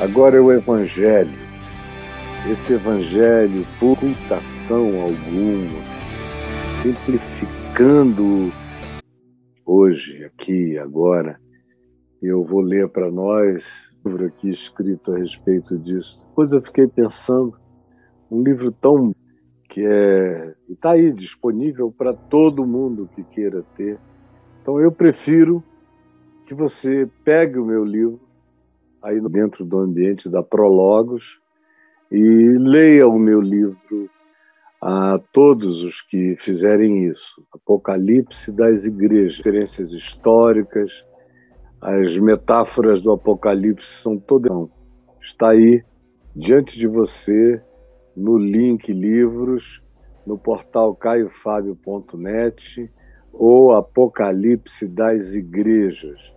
Agora é o Evangelho. Esse Evangelho, por ocultação alguma, simplificando hoje, aqui, agora. Eu vou ler para nós um livro aqui escrito a respeito disso. Depois eu fiquei pensando, um livro tão que está aí disponível para todo mundo que queira ter. Então eu prefiro que você pegue o meu livro aí dentro do ambiente da Prologos e leia o meu livro a todos os que fizerem isso. Apocalipse das Igrejas, referências históricas, as metáforas do Apocalipse são todas. Está aí diante de você no link livros, no portal caiofabio.net ou Apocalipse das Igrejas.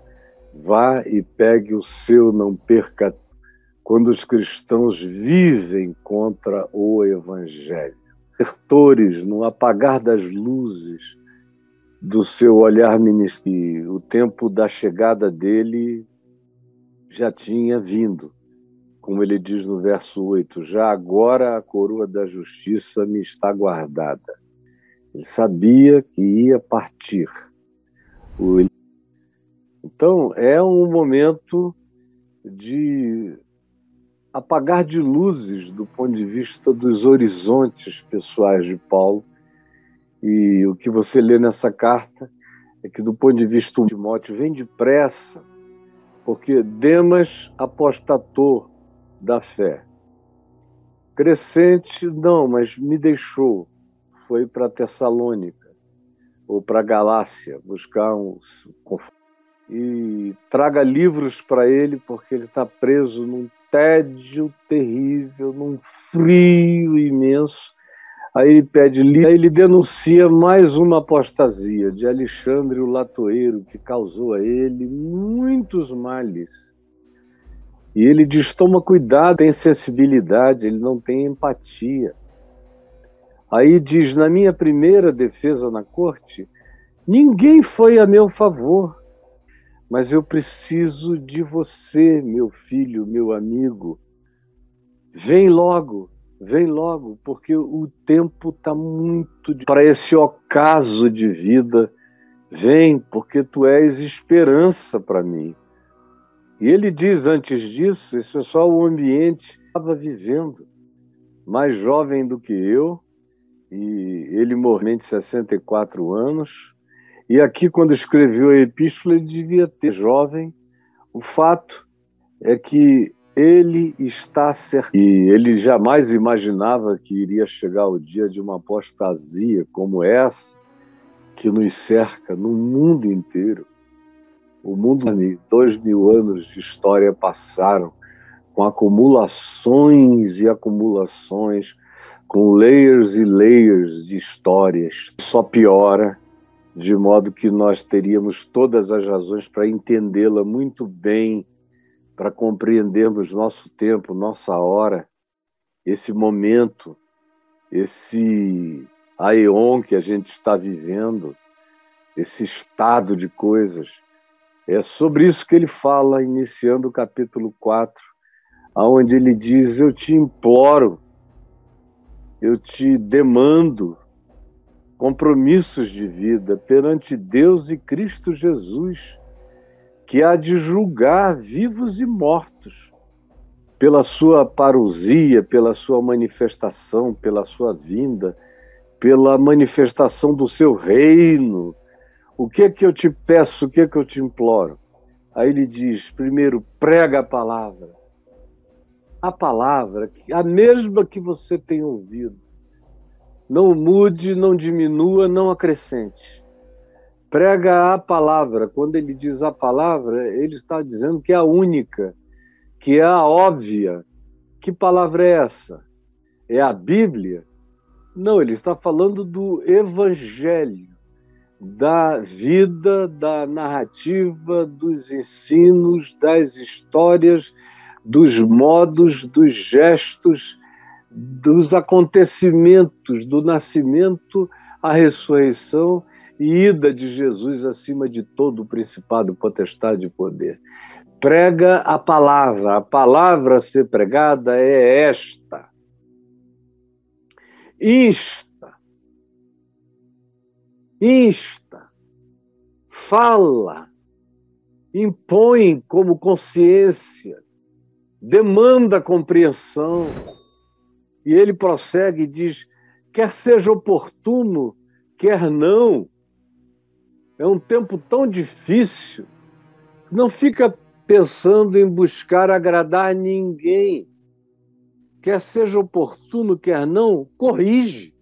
Vá e pegue o seu, não perca, quando os cristãos vivem contra o Evangelho. Lertores, no apagar das luzes do seu olhar ministerial, o tempo da chegada dele já tinha vindo. Como ele diz no verso 8, já agora a coroa da justiça me está guardada. Ele sabia que ia partir. Então, é um momento de apagar de luzes do ponto de vista dos horizontes pessoais de Paulo. E o que você lê nessa carta é que, do ponto de vista de Timóteo, vem depressa, porque Demas apostatou da fé. Crescente, não, mas me deixou. Foi para Tessalônica ou para Galácia buscar um conforto. E traga livros para ele, porque ele está preso num tédio terrível, num frio imenso. Aí ele pede livro, aí ele denuncia mais uma apostasia de Alexandre o Latoeiro, que causou a ele muitos males. E ele diz, toma cuidado, tem sensibilidade, ele não tem empatia. Aí diz, na minha primeira defesa na corte, ninguém foi a meu favor, mas eu preciso de você, meu filho, meu amigo. Vem logo, porque o tempo está muito... Para esse ocaso de vida, vem, porque tu és esperança para mim. E ele diz antes disso, esse é só o ambiente que estava vivendo, mais jovem do que eu, e ele morreu de 64 anos, e aqui quando escreveu a epístola ele devia ter jovem. O fato é que ele está certo, e ele jamais imaginava que iria chegar o dia de uma apostasia como essa, que nos cerca no mundo inteiro. O mundo, 2000 anos de história passaram, com acumulações e acumulações, com layers e layers de histórias. Só piora, de modo que nós teríamos todas as razões para entendê-la muito bem, para compreendermos nosso tempo, nossa hora, esse momento, esse aeon que a gente está vivendo, esse estado de coisas. É sobre isso que ele fala, iniciando o capítulo 4, onde ele diz, eu te imploro, eu te demando compromissos de vida perante Deus e Cristo Jesus, que há de julgar vivos e mortos, pela sua parousia, pela sua manifestação, pela sua vinda, pela manifestação do seu reino. O que é que eu te peço, o que é que eu te imploro? Aí ele diz, primeiro, prega a palavra, a mesma que você tem ouvido. Não mude, não diminua, não acrescente. Prega a palavra. Quando ele diz a palavra, ele está dizendo que é a única, que é a óbvia. Que palavra é essa? É a Bíblia? Não, ele está falando do Evangelho, da vida, da narrativa, dos ensinos, das histórias, dos modos, dos gestos, dos acontecimentos, do nascimento, a ressurreição e ida de Jesus acima de todo o principado, potestade e poder. prega a palavra a ser pregada é esta. Insta, fala, impõe como consciência, demanda compreensão. E ele prossegue e diz, quer seja oportuno, quer não. É um tempo tão difícil, não fica pensando em buscar agradar ninguém. Quer seja oportuno, quer não, corrige.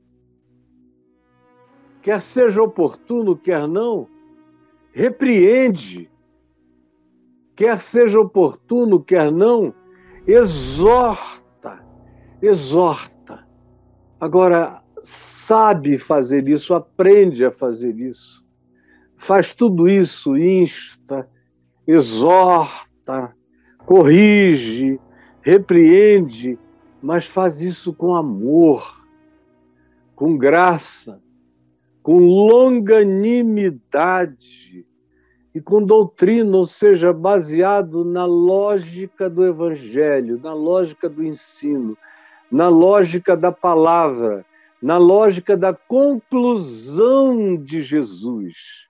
Quer seja oportuno, quer não, repreende. Quer seja oportuno, quer não, exorta. Agora, sabe fazer isso, aprende a fazer isso. Faz tudo isso, insta, exorta, corrige, repreende, mas faz isso com amor, com graça, com longanimidade e com doutrina, ou seja, baseado na lógica do Evangelho, na lógica do ensino, na lógica da palavra, na lógica da conclusão de Jesus.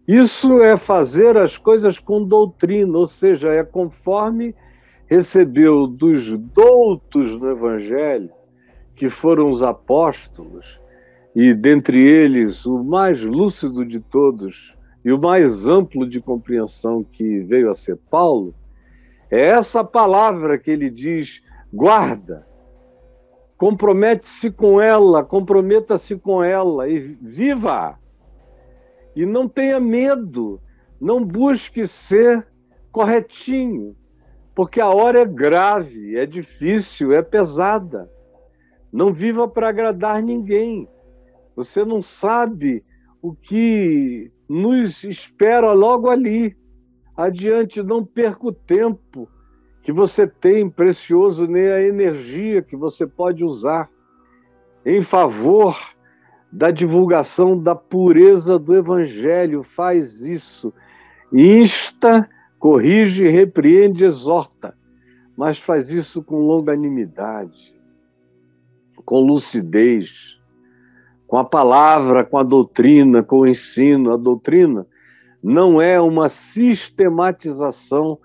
Isso é fazer as coisas com doutrina, ou seja, é conforme recebeu dos doutos no Evangelho, que foram os apóstolos, e dentre eles o mais lúcido de todos e o mais amplo de compreensão que veio a ser Paulo, é essa palavra que ele diz, guarda, compromete-se com ela, comprometa-se com ela e viva. E não tenha medo, não busque ser corretinho, porque a hora é grave, é difícil, é pesada. Não viva para agradar ninguém. Você não sabe o que nos espera logo ali. Adiante, não perca o tempo que você tem precioso, nem a energia que você pode usar em favor da divulgação da pureza do Evangelho. Faz isso. Insta, corrige, repreende, exorta. Mas faz isso com longanimidade, com lucidez, com a palavra, com a doutrina, com o ensino. A doutrina não é uma sistematização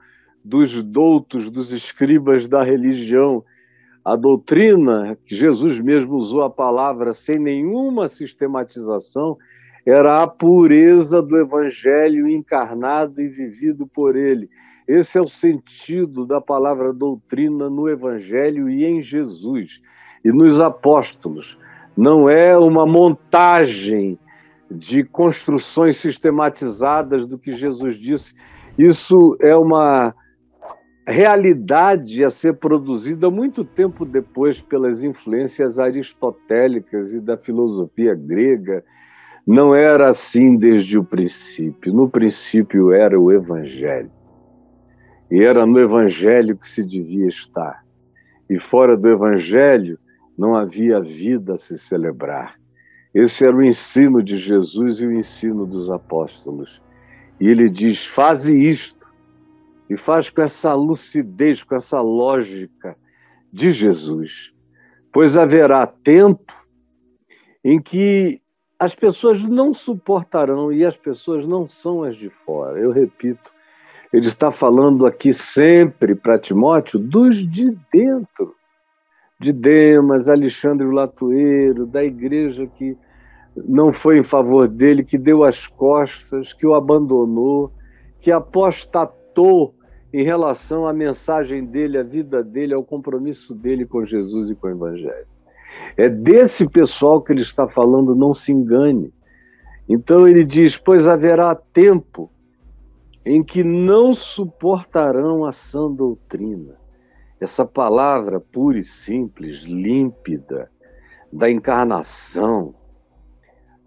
dos doutos, dos escribas da religião. A doutrina, que Jesus mesmo usou a palavra sem nenhuma sistematização, era a pureza do Evangelho encarnado e vivido por ele. Esse é o sentido da palavra doutrina no Evangelho e em Jesus e nos apóstolos. Não é uma montagem de construções sistematizadas do que Jesus disse. Isso é uma realidade a ser produzida muito tempo depois pelas influências aristotélicas e da filosofia grega. Não era assim desde o princípio. No princípio era o Evangelho. E era no Evangelho que se devia estar. E fora do Evangelho não havia vida a se celebrar. Esse era o ensino de Jesus e o ensino dos apóstolos. E ele diz, faze isto. E faz com essa lucidez, com essa lógica de Jesus. Pois haverá tempo em que as pessoas não suportarão, e as pessoas não são as de fora. Eu repito, ele está falando aqui sempre para Timóteo dos de dentro. De Demas, Alexandre o Latueiro, da igreja que não foi em favor dele, que deu as costas, que o abandonou, que apostatou em relação à mensagem dele, à vida dele, ao compromisso dele com Jesus e com o Evangelho. É desse pessoal que ele está falando, não se engane. Então ele diz, pois haverá tempo em que não suportarão a sã doutrina. Essa palavra pura e simples, límpida, da encarnação,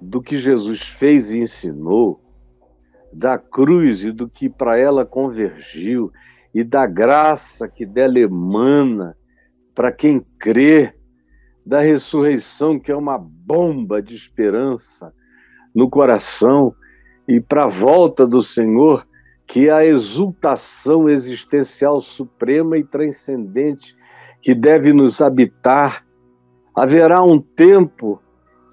do que Jesus fez e ensinou, da cruz e do que para ela convergiu, e da graça que dela emana para quem crê, da ressurreição, que é uma bomba de esperança no coração, e para a volta do Senhor, que a exultação existencial suprema e transcendente que deve nos habitar, haverá um tempo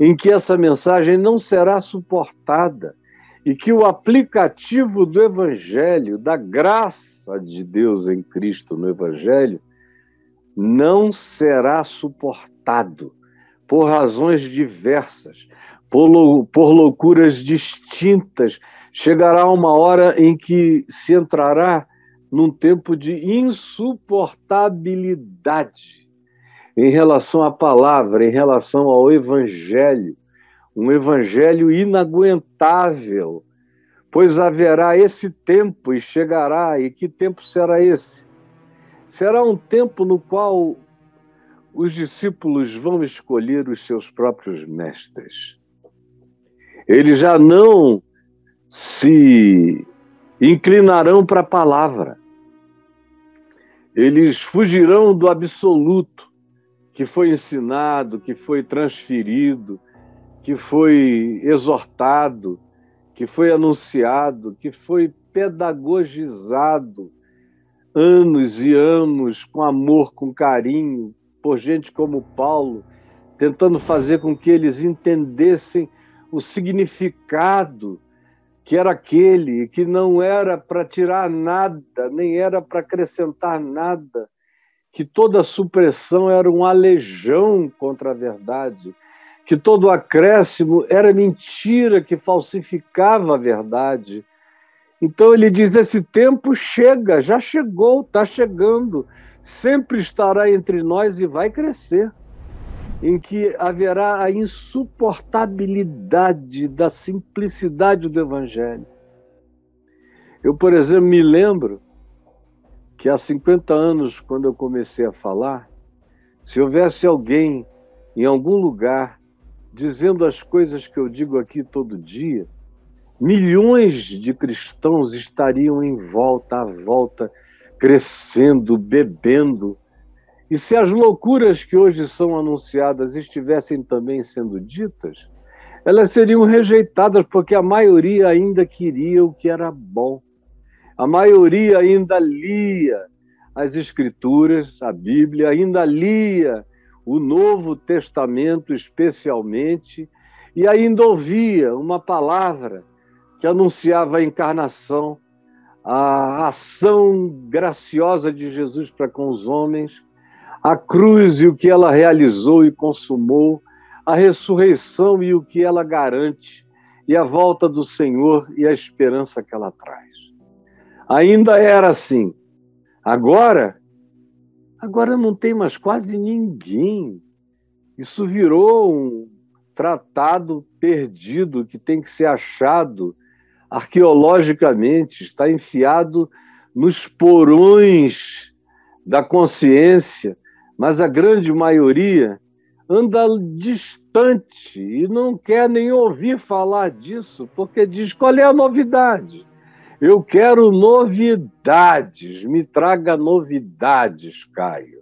em que essa mensagem não será suportada e que o aplicativo do Evangelho, da graça de Deus em Cristo no Evangelho, não será suportado por razões diversas, por loucuras distintas. Chegará uma hora em que se entrará num tempo de insuportabilidade em relação à palavra, em relação ao Evangelho, um Evangelho inaguentável, pois haverá esse tempo e chegará, e que tempo será esse? Será um tempo no qual os discípulos vão escolher os seus próprios mestres. Eles já não se inclinarão para a palavra. Eles fugirão do absoluto que foi ensinado, que foi transferido, que foi exortado, que foi anunciado, que foi pedagogizado anos e anos, com amor, com carinho, por gente como Paulo, tentando fazer com que eles entendessem o significado que era aquele, que não era para tirar nada, nem era para acrescentar nada, que toda supressão era um alejão contra a verdade, que todo acréscimo era mentira que falsificava a verdade. Então ele diz, esse tempo chega, já chegou, está chegando, sempre estará entre nós e vai crescer, em que haverá a insuportabilidade da simplicidade do Evangelho. Eu, por exemplo, me lembro que há 50 anos, quando eu comecei a falar, se houvesse alguém em algum lugar dizendo as coisas que eu digo aqui todo dia, milhões de cristãos estariam em volta, à volta, crescendo, bebendo. E se as loucuras que hoje são anunciadas estivessem também sendo ditas, elas seriam rejeitadas, porque a maioria ainda queria o que era bom. A maioria ainda lia as Escrituras, a Bíblia, ainda lia o Novo Testamento especialmente, e ainda ouvia uma palavra que anunciava a encarnação, a ação graciosa de Jesus para com os homens, a cruz e o que ela realizou e consumou, a ressurreição e o que ela garante, e a volta do Senhor e a esperança que ela traz. Ainda era assim. Agora não tem mais quase ninguém. Isso virou um tratado perdido que tem que ser achado arqueologicamente, está enfiado nos porões da consciência, mas a grande maioria anda distante e não quer nem ouvir falar disso, porque diz, qual é a novidade? Eu quero novidades, me traga novidades, Caio.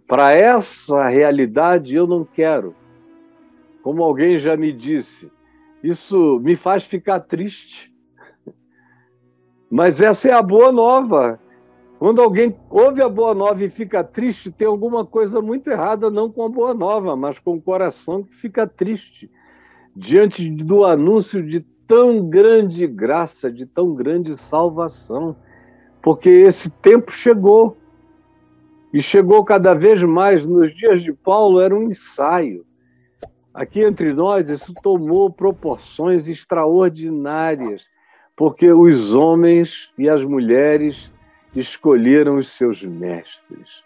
Para essa realidade eu não quero. Como alguém já me disse, isso me faz ficar triste. Mas essa é a boa nova. Quando alguém ouve a boa nova e fica triste, tem alguma coisa muito errada, não com a boa nova, mas com o coração que fica triste diante do anúncio de tão grande graça, de tão grande salvação, porque esse tempo chegou, e chegou cada vez mais. Nos dias de Paulo era um ensaio. Aqui entre nós isso tomou proporções extraordinárias, porque os homens e as mulheres escolheram os seus mestres.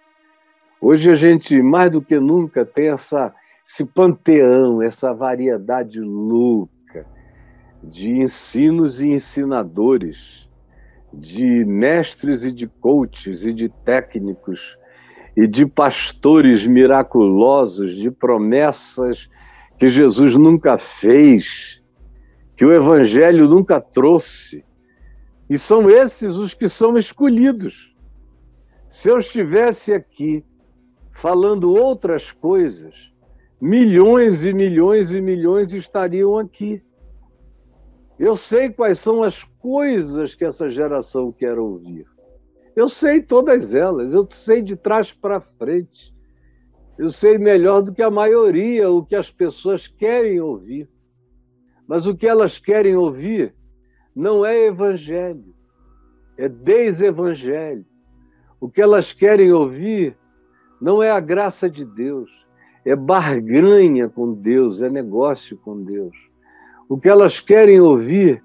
Hoje a gente, mais do que nunca, tem esse panteão, essa variedade louca de ensinos e ensinadores, de mestres e de coaches e de técnicos e de pastores miraculosos, de promessas que Jesus nunca fez, que o Evangelho nunca trouxe. E são esses os que são escolhidos. Se eu estivesse aqui falando outras coisas, milhões e milhões e milhões estariam aqui. Eu sei quais são as coisas que essa geração quer ouvir. Eu sei todas elas, eu sei de trás para frente. Eu sei melhor do que a maioria o que as pessoas querem ouvir. Mas o que elas querem ouvir não é evangelho, é desevangelho. O que elas querem ouvir não é a graça de Deus, é barganha com Deus, é negócio com Deus. O que elas querem ouvir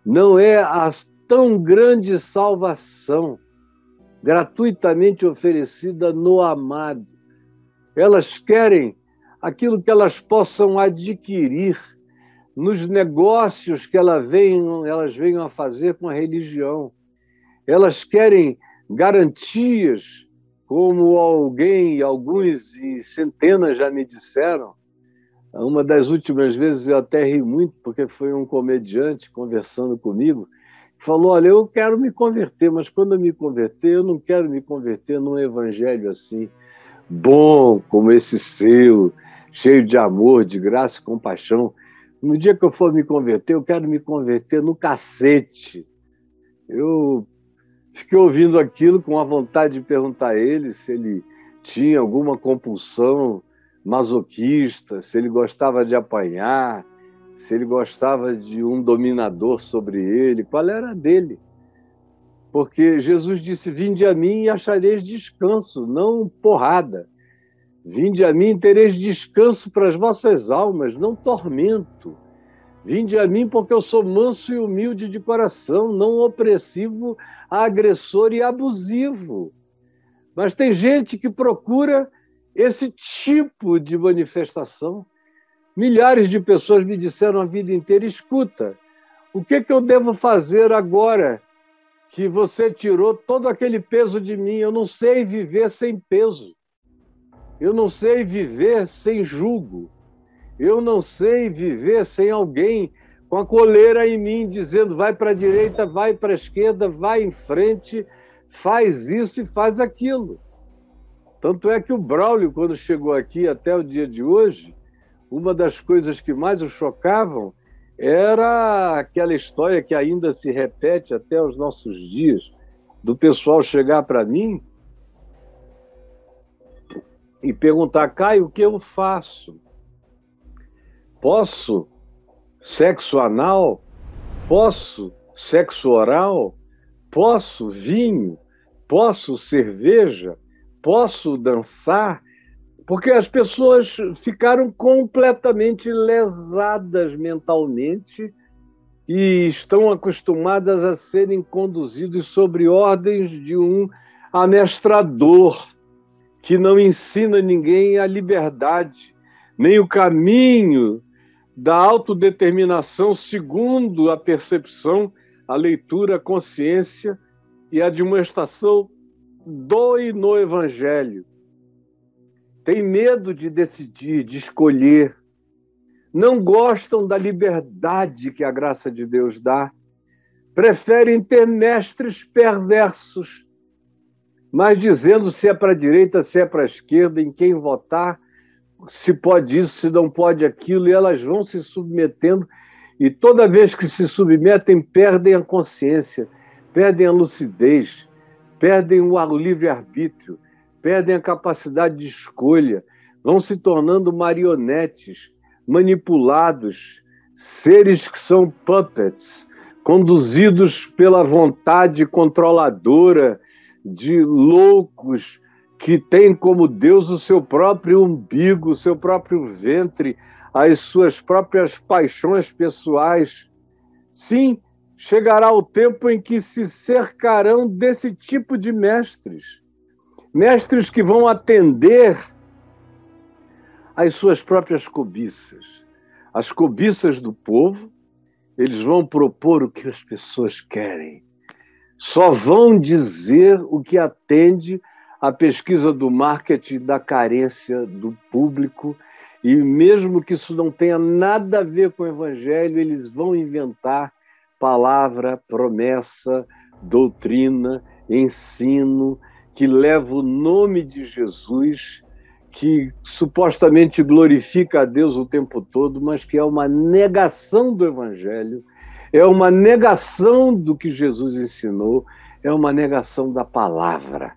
não é a tão grande salvação gratuitamente oferecida no amado. Elas querem aquilo que elas possam adquirir nos negócios que elas venham a fazer com a religião. Elas querem garantias, como alguns e centenas já me disseram. Uma das últimas vezes eu até ri muito, porque foi um comediante conversando comigo, que falou, olha, eu quero me converter, mas quando eu me converter, eu não quero me converter num evangelho assim, bom como esse seu, cheio de amor, de graça e compaixão. No dia que eu for me converter, eu quero me converter no cacete. Eu fiquei ouvindo aquilo com a vontade de perguntar a ele se ele tinha alguma compulsão masoquista, se ele gostava de apanhar, se ele gostava de um dominador sobre ele, qual era a dele. Porque Jesus disse, vinde a mim e achareis descanso, não porrada. Vinde a mim e tereis descanso para as vossas almas, não tormento. Vinde a mim porque eu sou manso e humilde de coração, não opressivo, agressor e abusivo. Mas tem gente que procura esse tipo de manifestação. Milhares de pessoas me disseram a vida inteira, escuta, o que eu devo fazer agora que você tirou todo aquele peso de mim? Eu não sei viver sem peso. Eu não sei viver sem jugo. Eu não sei viver sem alguém com a coleira em mim, dizendo vai para a direita, vai para a esquerda, vai em frente, faz isso e faz aquilo. Tanto é que o Braulio, quando chegou aqui até o dia de hoje, uma das coisas que mais o chocavam era aquela história que ainda se repete até os nossos dias, do pessoal chegar para mim e perguntar, Caio, o que eu faço? Posso sexo anal? Posso sexo oral? Posso vinho? Posso cerveja? Posso dançar? Porque as pessoas ficaram completamente lesadas mentalmente e estão acostumadas a serem conduzidos sobre ordens de um amestrador que não ensina ninguém a liberdade, nem o caminho da autodeterminação segundo a percepção, a leitura, a consciência e a demonstração do e no Evangelho. Tem medo de decidir, de escolher. Não gostam da liberdade que a graça de Deus dá. Preferem ter mestres perversos, mas dizendo se é para a direita, se é para a esquerda, em quem votar, se pode isso, se não pode aquilo, e elas vão se submetendo, e toda vez que se submetem, perdem a consciência, perdem a lucidez, perdem o livre-arbítrio, perdem a capacidade de escolha, vão se tornando marionetes, manipulados, seres que são puppets, conduzidos pela vontade controladora de loucos que têm como Deus o seu próprio umbigo, o seu próprio ventre, as suas próprias paixões pessoais. Sim, chegará o tempo em que se cercarão desse tipo de mestres. Mestres que vão atender às suas próprias cobiças. As cobiças do povo, eles vão propor o que as pessoas querem. Só vão dizer o que atende à pesquisa do marketing, da carência do público, e mesmo que isso não tenha nada a ver com o Evangelho, eles vão inventar palavra, promessa, doutrina, ensino, que leva o nome de Jesus, que supostamente glorifica a Deus o tempo todo, mas que é uma negação do Evangelho, é uma negação do que Jesus ensinou, é uma negação da palavra.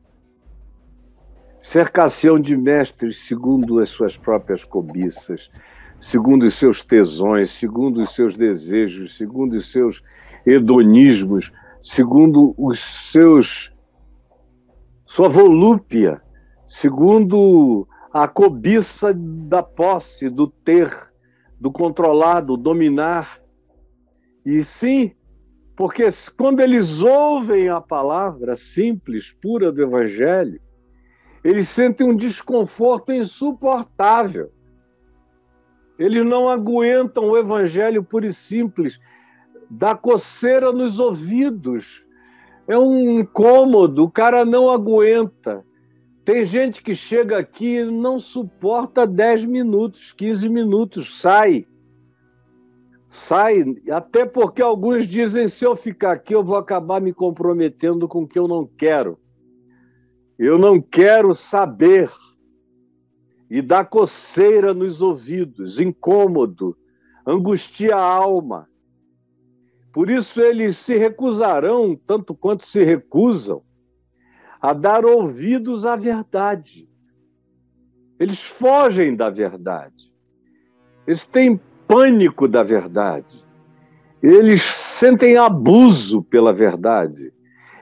Cercação de mestres segundo as suas próprias cobiças, segundo os seus tesões, segundo os seus desejos, segundo os seus hedonismos, segundo sua volúpia, segundo a cobiça da posse, do ter, do controlar, do dominar. E sim, porque quando eles ouvem a palavra simples, pura do Evangelho, eles sentem um desconforto insuportável. Eles não aguentam o Evangelho puro e simples, dá coceira nos ouvidos. É um incômodo, o cara não aguenta. Tem gente que chega aqui e não suporta 10 minutos, 15 minutos, sai. Sai, até porque alguns dizem, se eu ficar aqui, eu vou acabar me comprometendo com o que eu não quero. Eu não quero saber. E dá coceira nos ouvidos, incômodo, angustia a alma. Por isso eles se recusarão, tanto quanto se recusam, a dar ouvidos à verdade. Eles fogem da verdade. Eles têm pânico da verdade. Eles sentem abuso pela verdade.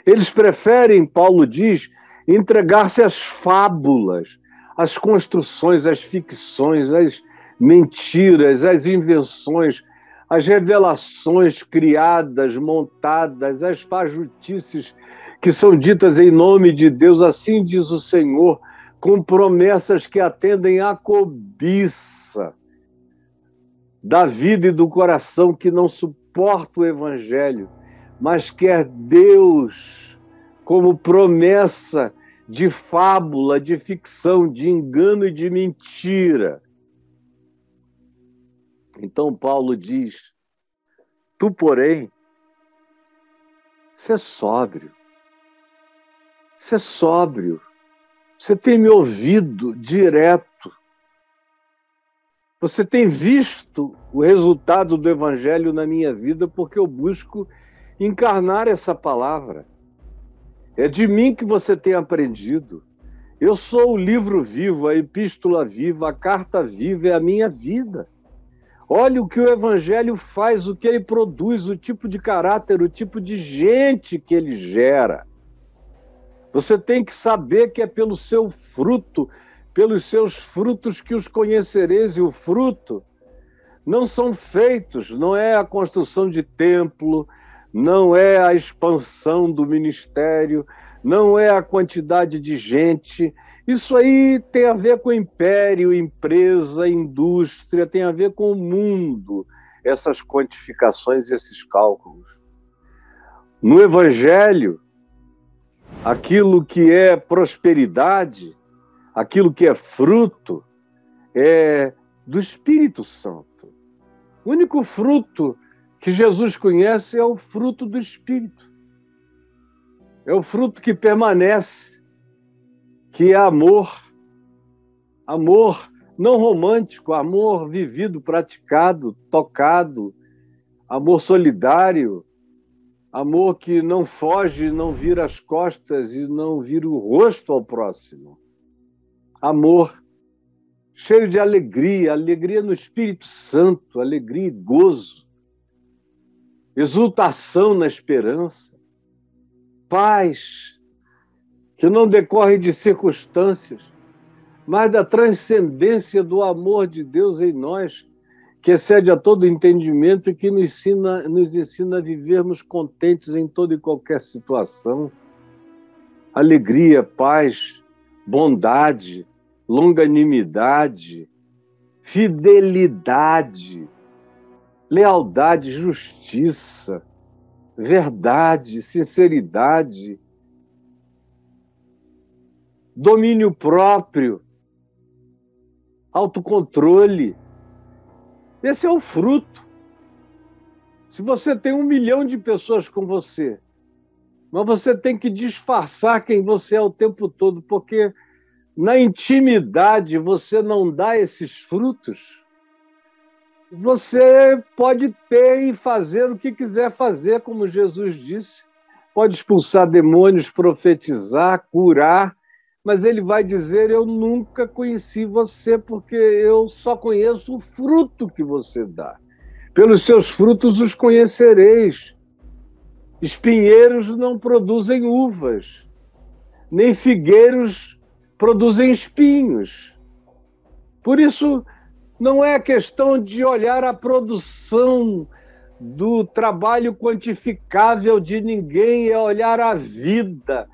Eles preferem, Paulo diz, entregar-se às fábulas, às construções, às ficções, às mentiras, às invenções, às revelações criadas, montadas, às fajutices que são ditas em nome de Deus, assim diz o Senhor, com promessas que atendem à cobiça da vida e do coração que não suporta o Evangelho, mas quer Deus como promessa de fábula, de ficção, de engano e de mentira. Então Paulo diz, tu, porém, ser sóbrio. Ser sóbrio. Você tem me ouvido direto. Você tem visto o resultado do Evangelho na minha vida porque eu busco encarnar essa palavra. É de mim que você tem aprendido. Eu sou o livro vivo, a epístola viva, a carta viva, é a minha vida. Olha o que o Evangelho faz, o que ele produz, o tipo de caráter, o tipo de gente que ele gera. Você tem que saber que é pelo seu fruto, pelos seus frutos que os conhecereis, e o fruto não são feitos, não é a construção de templo, não é a expansão do ministério, não é a quantidade de gente. Isso aí tem a ver com império, empresa, indústria, tem a ver com o mundo, essas quantificações, esses cálculos. No Evangelho, aquilo que é prosperidade, aquilo que é fruto, é do Espírito Santo. O único fruto que Jesus conhece é o fruto do Espírito. É o fruto que permanece, que é amor. Amor não romântico, amor vivido, praticado, tocado, amor solidário, amor que não foge, não vira as costas e não vira o rosto ao próximo. Amor cheio de alegria, alegria no Espírito Santo, alegria e gozo, exultação na esperança, paz que não decorre de circunstâncias, mas da transcendência do amor de Deus em nós, que excede a todo entendimento e que nos ensina a vivermos contentes em toda e qualquer situação. Alegria, paz, bondade, longanimidade, fidelidade, lealdade, justiça, verdade, sinceridade, domínio próprio, autocontrole. Esse é o fruto. Se você tem 1 milhão de pessoas com você, mas você tem que disfarçar quem você é o tempo todo, porque na intimidade você não dá esses frutos, Você pode ter e fazer o que quiser fazer, como Jesus disse. Pode expulsar demônios, profetizar, curar, mas ele vai dizer: eu nunca conheci você, porque eu só conheço o fruto que você dá. Pelos seus frutos os conhecereis. Espinheiros não produzem uvas, nem figueiros produzem espinhos. Por isso, não é questão de olhar a produção do trabalho quantificável de ninguém, é olhar a vida.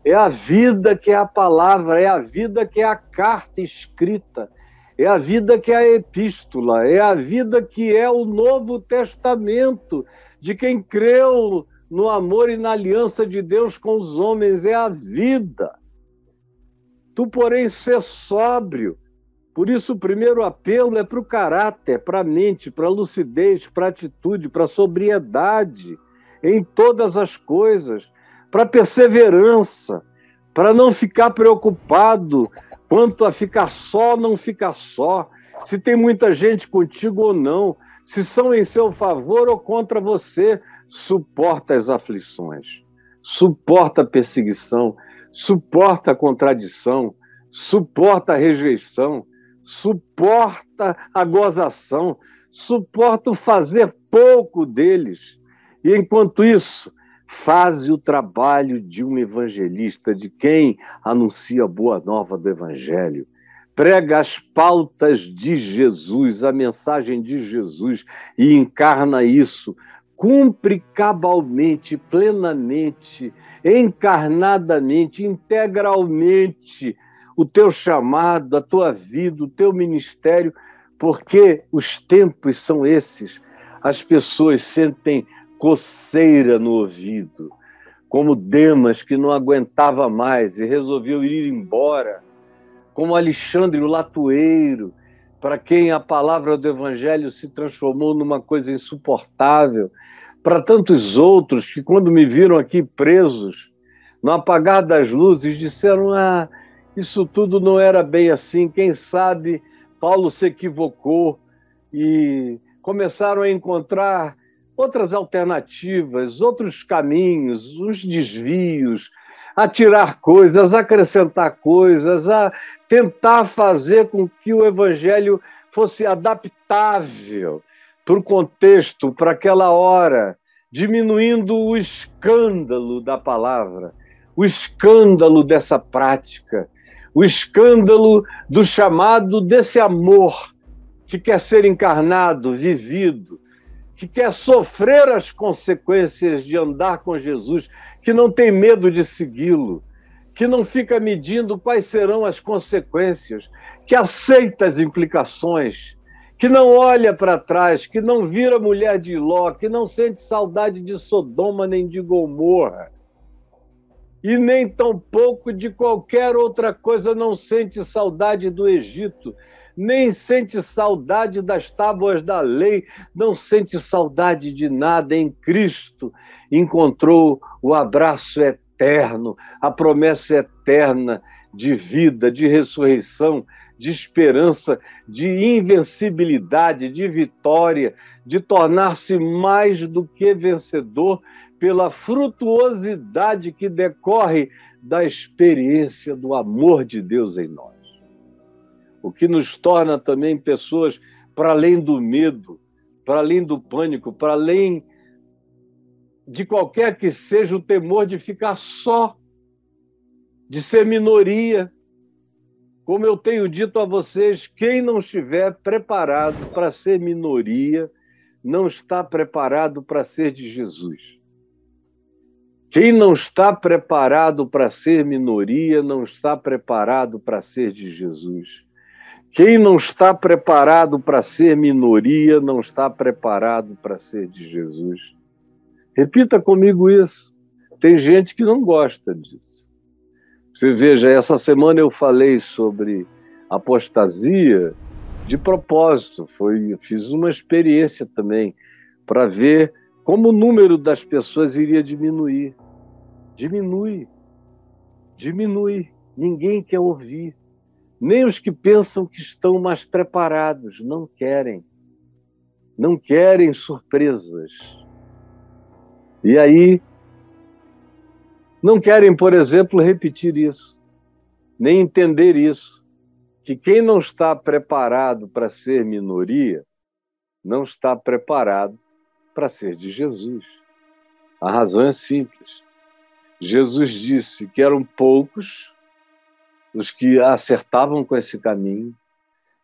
É a vida que é a palavra, é a vida que é a carta escrita, é a vida que é a epístola, é a vida que é o Novo Testamento, de quem creu no amor e na aliança de Deus com os homens, é a vida. Tu, porém, ser sóbrio. Por isso, o primeiro apelo é para o caráter, para a mente, para a lucidez, para a atitude, para a sobriedade em todas as coisas, para a perseverança, para não ficar preocupado quanto a ficar só ou não ficar só, se tem muita gente contigo ou não, se são em seu favor ou contra você. Suporta as aflições, suporta a perseguição, suporta a contradição, suporta a rejeição, suporta a gozação, suporta o fazer pouco deles. E, enquanto isso, faz o trabalho de um evangelista, de quem anuncia a boa nova do evangelho. Prega as pautas de Jesus, a mensagem de Jesus, e encarna isso, cumpre cabalmente, plenamente, encarnadamente, integralmente, o teu chamado, a tua vida, o teu ministério, porque os tempos são esses. As pessoas sentem coceira no ouvido, como Demas, que não aguentava mais e resolveu ir embora, como Alexandre o Latueiro, para quem a palavra do Evangelho se transformou numa coisa insuportável, para tantos outros que, quando me viram aqui presos, no apagar das luzes, disseram: isso tudo não era bem assim, quem sabe Paulo se equivocou, e começaram a encontrar outras alternativas, outros caminhos, os desvios, a tirar coisas, a acrescentar coisas, a tentar fazer com que o evangelho fosse adaptável para o contexto, para aquela hora, diminuindo o escândalo da palavra, o escândalo dessa prática, o escândalo do chamado desse amor que quer ser encarnado, vivido, que quer sofrer as consequências de andar com Jesus, que não tem medo de segui-lo, que não fica medindo quais serão as consequências, que aceita as implicações, que não olha para trás, que não vira mulher de Ló, que não sente saudade de Sodoma nem de Gomorra, e nem tampouco de qualquer outra coisa, não sente saudade do Egito, nem sente saudade das tábuas da lei, não sente saudade de nada. Em Cristo encontrou o abraço eterno, a promessa eterna de vida, de ressurreição, de esperança, de invencibilidade, de vitória, de tornar-se mais do que vencedor pela frutuosidade que decorre da experiência do amor de Deus em nós. O que nos torna também pessoas para além do medo, para além do pânico, para além de qualquer que seja o temor de ficar só, de ser minoria. Como eu tenho dito a vocês, quem não estiver preparado para ser minoria, não está preparado para ser de Jesus. Quem não está preparado para ser minoria, não está preparado para ser de Jesus. Quem não está preparado para ser minoria, não está preparado para ser de Jesus. Repita comigo isso. Tem gente que não gosta disso. Você veja, essa semana eu falei sobre apostasia de propósito. Fiz uma experiência também para ver como o número das pessoas iria diminuir. Diminui. Ninguém quer ouvir. Nem os que pensam que estão mais preparados, não querem. não querem surpresas. E aí, não querem, por exemplo, repetir isso, nem entender isso, que quem não está preparado para ser minoria, não está preparado para ser de Jesus. A razão é simples. Jesus disse que eram poucos os que acertavam com esse caminho,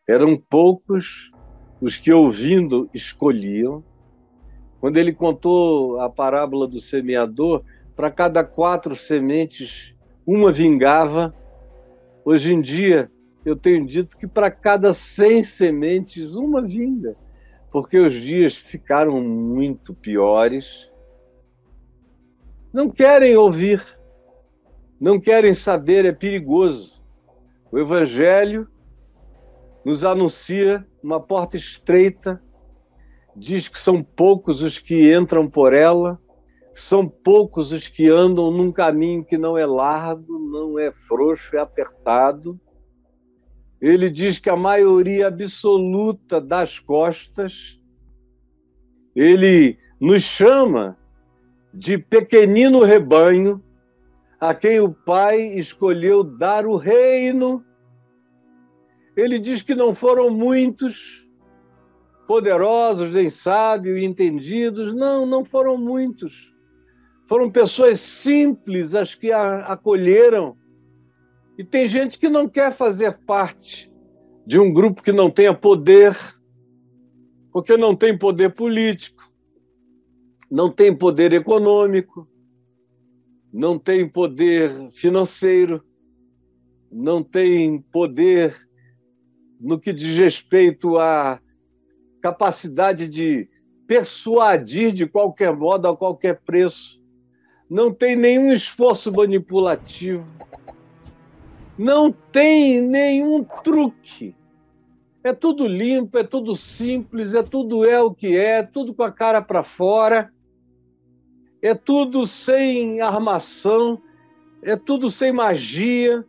eram poucos os que, ouvindo, escolhiam. Quando ele contou a parábola do semeador, para cada 4 sementes, uma vingava. Hoje em dia, eu tenho dito que para cada 100 sementes, uma vinga, porque os dias ficaram muito piores. Não querem ouvir, não querem saber, é perigoso. O Evangelho nos anuncia uma porta estreita, diz que são poucos os que entram por ela, são poucos os que andam num caminho que não é largo, não é frouxo, é apertado. Ele diz que a maioria absoluta das costas. Ele nos chama de pequenino rebanho, a quem o Pai escolheu dar o reino. Ele diz que não foram muitos, poderosos, nem sábios e entendidos. Não, não foram muitos. Foram pessoas simples as que a acolheram. E tem gente que não quer fazer parte de um grupo que não tenha poder, porque não tem poder político, não tem poder econômico, não tem poder financeiro, não tem poder no que diz respeito à capacidade de persuadir de qualquer modo, a qualquer preço, não tem nenhum esforço manipulativo, não tem nenhum truque. É tudo limpo, é tudo simples, é tudo o que é tudo com a cara para fora, é tudo sem armação, é tudo sem magia,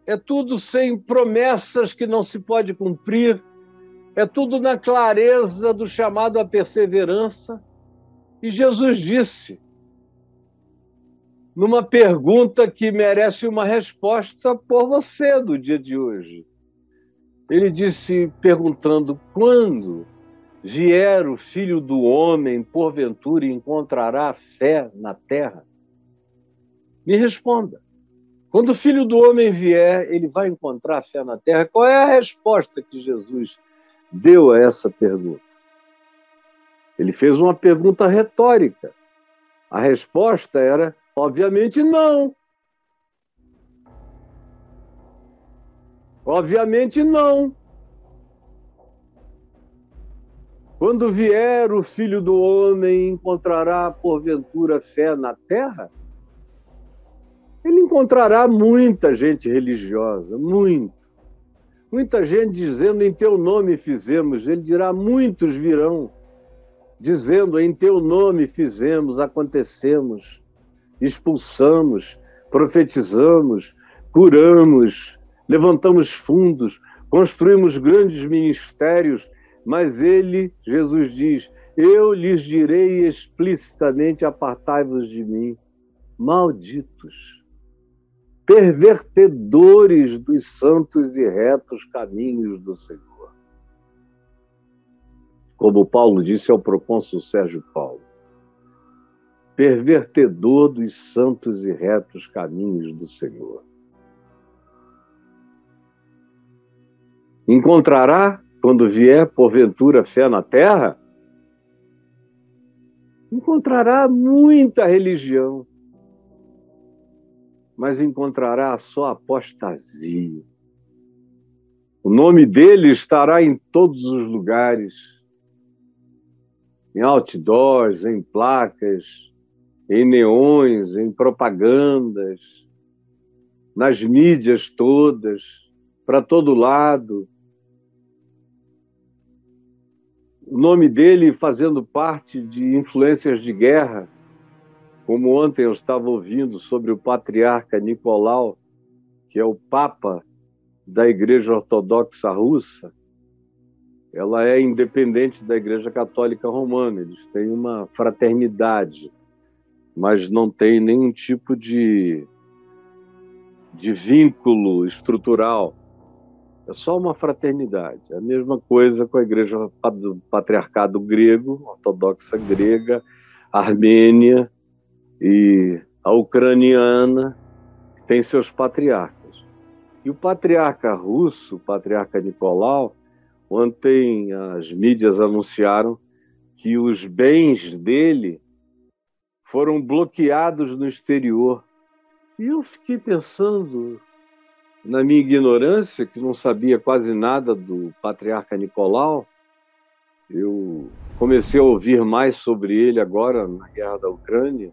é tudo sem promessas que não se pode cumprir, é tudo na clareza do chamado à perseverança. E Jesus disse, numa pergunta que merece uma resposta por você do dia de hoje, ele disse, perguntando, quando vier o Filho do Homem, porventura encontrará fé na terra? Me responda. Quando o Filho do Homem vier, ele vai encontrar fé na terra? Qual é a resposta que Jesus deu a essa pergunta? Ele fez uma pergunta retórica. A resposta era, obviamente, não. Obviamente, não. Quando vier o Filho do Homem, encontrará, porventura, fé na terra? Ele encontrará muita gente religiosa, muita gente dizendo, em teu nome fizemos. Ele dirá, muitos virão, dizendo, em teu nome fizemos, acontecemos, expulsamos, profetizamos, curamos, levantamos fundos, construímos grandes ministérios, mas ele, Jesus diz, eu lhes direi explicitamente, apartai-vos de mim, malditos, pervertedores dos santos e retos caminhos do Senhor. Como Paulo disse ao procônsul Sérgio Paulo, pervertedor dos santos e retos caminhos do Senhor. Encontrará, quando vier, porventura, fé na terra? Encontrará muita religião, mas encontrará só apostasia. O nome dele estará em todos os lugares, em outdoors, em placas, em neões, em propagandas, nas mídias todas, para todo lado. O nome dele fazendo parte de influências de guerra, como ontem eu estava ouvindo sobre o patriarca Nicolau, que é o Papa da Igreja Ortodoxa Russa. ela é independente da Igreja Católica Romana. Eles têm uma fraternidade, mas não tem nenhum tipo de vínculo estrutural. É só uma fraternidade. É a mesma coisa com a Igreja do Patriarcado Grego, ortodoxa grega, armênia e a ucraniana, que tem seus patriarcas. E o patriarca russo, o patriarca Nicolau, ontem as mídias anunciaram que os bens dele foram bloqueados no exterior. E eu fiquei pensando, na minha ignorância, que não sabia quase nada do patriarca Nicolau, eu comecei a ouvir mais sobre ele agora na guerra da Ucrânia,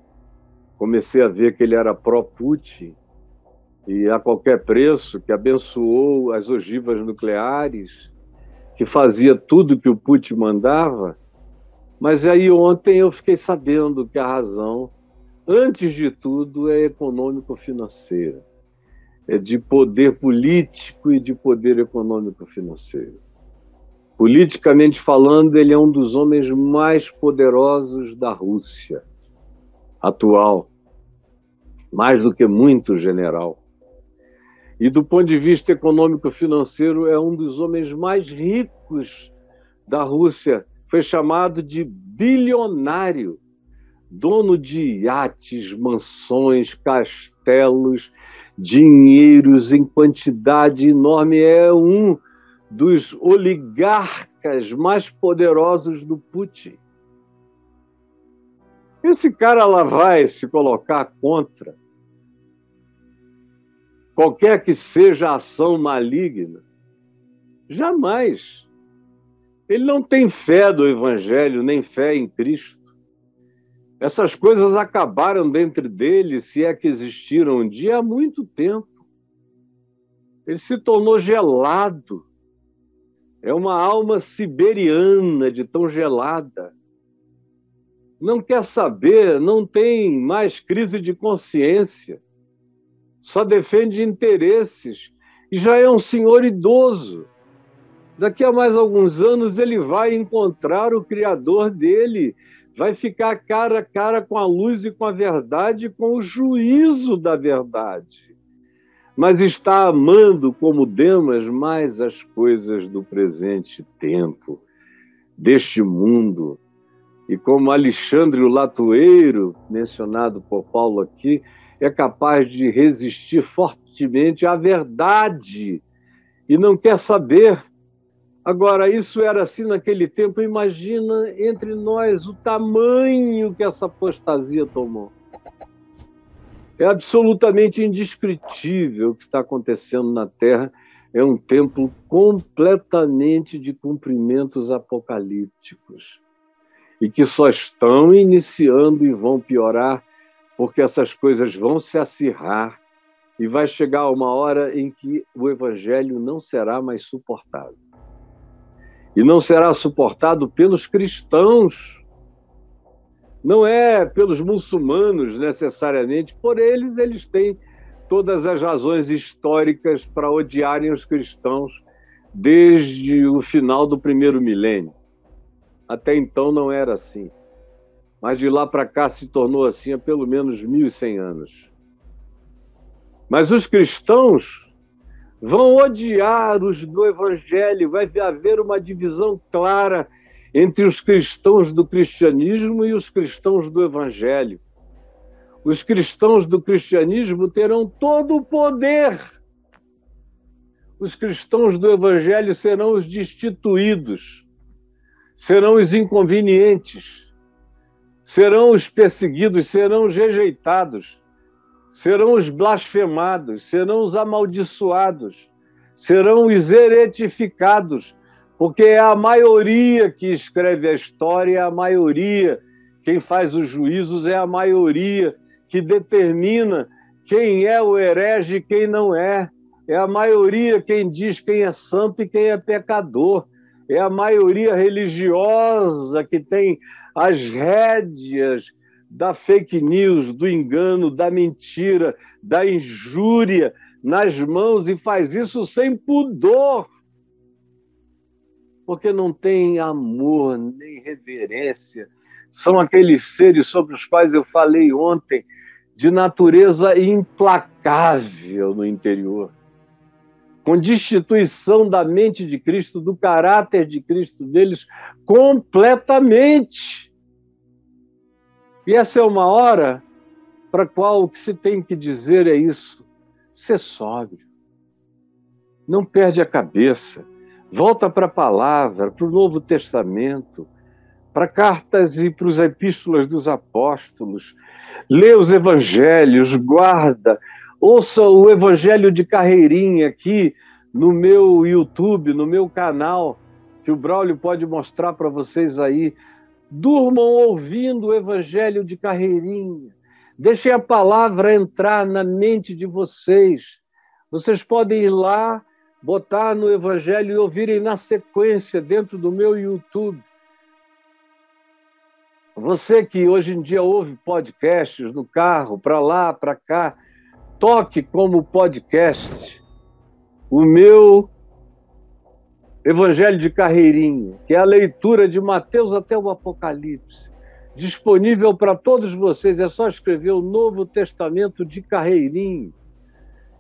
comecei a ver que ele era pró-Putin e a qualquer preço, que abençoou as ogivas nucleares, que fazia tudo que o Putin mandava. Mas aí ontem eu fiquei sabendo que a razão, antes de tudo, é econômico-financeira. É de poder político e de poder econômico-financeiro. Politicamente falando, ele é um dos homens mais poderosos da Rússia atual, mais do que muito general. E do ponto de vista econômico-financeiro, é um dos homens mais ricos da Rússia. Foi chamado de bilionário, dono de iates, mansões, castelos, dinheiros em quantidade enorme. É um dos oligarcas mais poderosos do Putin. Esse cara lá vai se colocar contra qualquer que seja a ação maligna? Jamais. Ele não tem fé do Evangelho, nem fé em Cristo. Essas coisas acabaram dentro dele, se é que existiram um dia, há muito tempo. Ele se tornou gelado. É uma alma siberiana de tão gelada. Não quer saber, não tem mais crise de consciência. Só defende interesses. E já é um senhor idoso. Daqui a mais alguns anos ele vai encontrar o Criador dele, vai ficar cara a cara com a luz e com a verdade, com o juízo da verdade. Mas está amando como Demas mais as coisas do presente tempo, deste mundo. E como Alexandre o Latueiro, mencionado por Paulo aqui, é capaz de resistir fortemente à verdade e não quer saber. Agora, isso era assim naquele tempo. Imagina entre nós o tamanho que essa apostasia tomou. É absolutamente indescritível o que está acontecendo na Terra. É um tempo completamente de cumprimentos apocalípticos e que só estão iniciando e vão piorar, porque essas coisas vão se acirrar e vai chegar uma hora em que o Evangelho não será mais suportável. E não será suportado pelos cristãos, não é pelos muçulmanos necessariamente. Por eles têm todas as razões históricas para odiarem os cristãos desde o final do primeiro milênio. Até então não era assim. Mas de lá para cá se tornou assim há pelo menos 1.100 anos. Mas os cristãos vão odiar os do Evangelho, vai haver uma divisão clara entre os cristãos do cristianismo e os cristãos do Evangelho. Os cristãos do cristianismo terão todo o poder. Os cristãos do Evangelho serão os destituídos, serão os inconvenientes, serão os perseguidos, serão os rejeitados, serão os blasfemados, serão os amaldiçoados, serão os heretificados, porque é a maioria que escreve a história, é a maioria, quem faz os juízos é a maioria que determina quem é o herege e quem não é. É a maioria quem diz quem é santo e quem é pecador. É a maioria religiosa que tem as rédeas da fake news, do engano, da mentira, da injúria nas mãos e faz isso sem pudor. porque não têm amor nem reverência. São aqueles seres sobre os quais eu falei ontem, de natureza implacável no interior, com destituição da mente de Cristo, do caráter de Cristo deles completamente. E essa é uma hora para a qual o que se tem que dizer é isso: ser sóbrio. Não perde a cabeça. Volta para a palavra, para o Novo Testamento, para cartas e para as epístolas dos apóstolos. Lê os evangelhos, guarda. Ouça o evangelho de carreirinha aqui no meu YouTube, no meu canal, que o Braulio pode mostrar para vocês aí. Durmam ouvindo o evangelho de carreirinha. Deixem a palavra entrar na mente de vocês. Vocês podem ir lá, botar no evangelho e ouvirem na sequência dentro do meu YouTube. Você que hoje em dia ouve podcasts no carro, para lá, para cá, toque como podcast o meu Evangelho de Carreirinha, que é a leitura de Mateus até o Apocalipse, disponível para todos vocês. É só escrever o Novo Testamento de Carreirinha.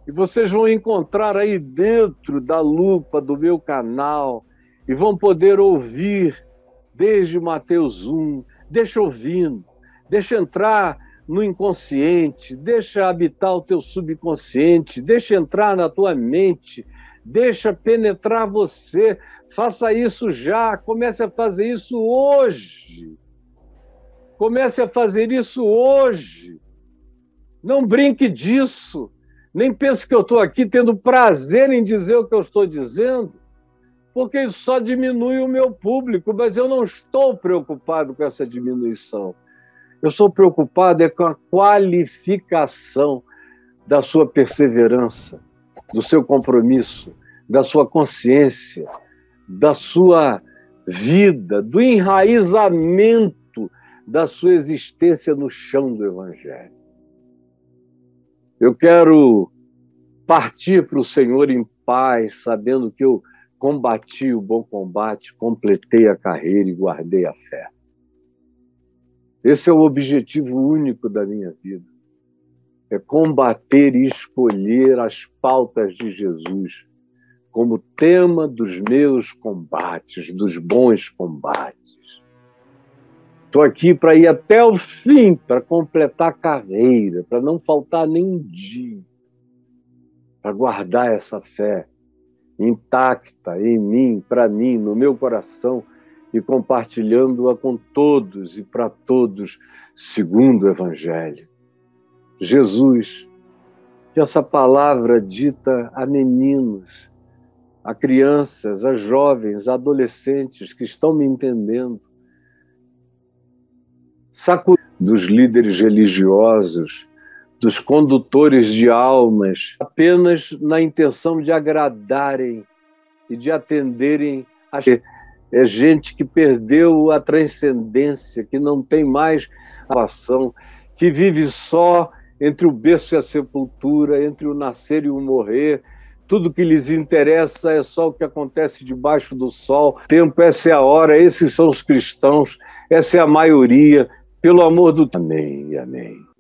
E vocês vão encontrar aí dentro da lupa do meu canal e vão poder ouvir desde Mateus 1. Deixa ouvindo, deixa entrar no inconsciente, deixa habitar o teu subconsciente, deixa entrar na tua mente, deixa penetrar você. Faça isso já, comece a fazer isso hoje. Comece a fazer isso hoje. Não brinque disso. Nem pense que eu estou aqui tendo prazer em dizer o que eu estou dizendo, porque isso só diminui o meu público, mas eu não estou preocupado com essa diminuição. Eu sou preocupado com a qualificação da sua perseverança, do seu compromisso, da sua consciência, da sua vida, do enraizamento da sua existência no chão do Evangelho. Eu quero partir para o Senhor em paz, sabendo que eu combati o bom combate, completei a carreira e guardei a fé. Esse é o objetivo único da minha vida. É combater e escolher as pautas de Jesus como tema dos meus combates, dos bons combates. Estou aqui para ir até o fim, para completar a carreira, para não faltar nenhum dia, para guardar essa fé intacta em mim, para mim, no meu coração, e compartilhando-a com todos e para todos, segundo o Evangelho. Jesus, que essa palavra dita a meninos, a crianças, a jovens, a adolescentes que estão me entendendo, dos líderes religiosos, dos condutores de almas, apenas na intenção de agradarem e de atenderem a... É gente que perdeu a transcendência, que não tem mais a ação, que vive só entre o berço e a sepultura, entre o nascer e o morrer. Tudo que lhes interessa é só o que acontece debaixo do sol. Tempo, essa é a hora, esses são os cristãos, essa é a maioria. Pelo amor do... Amém, amém.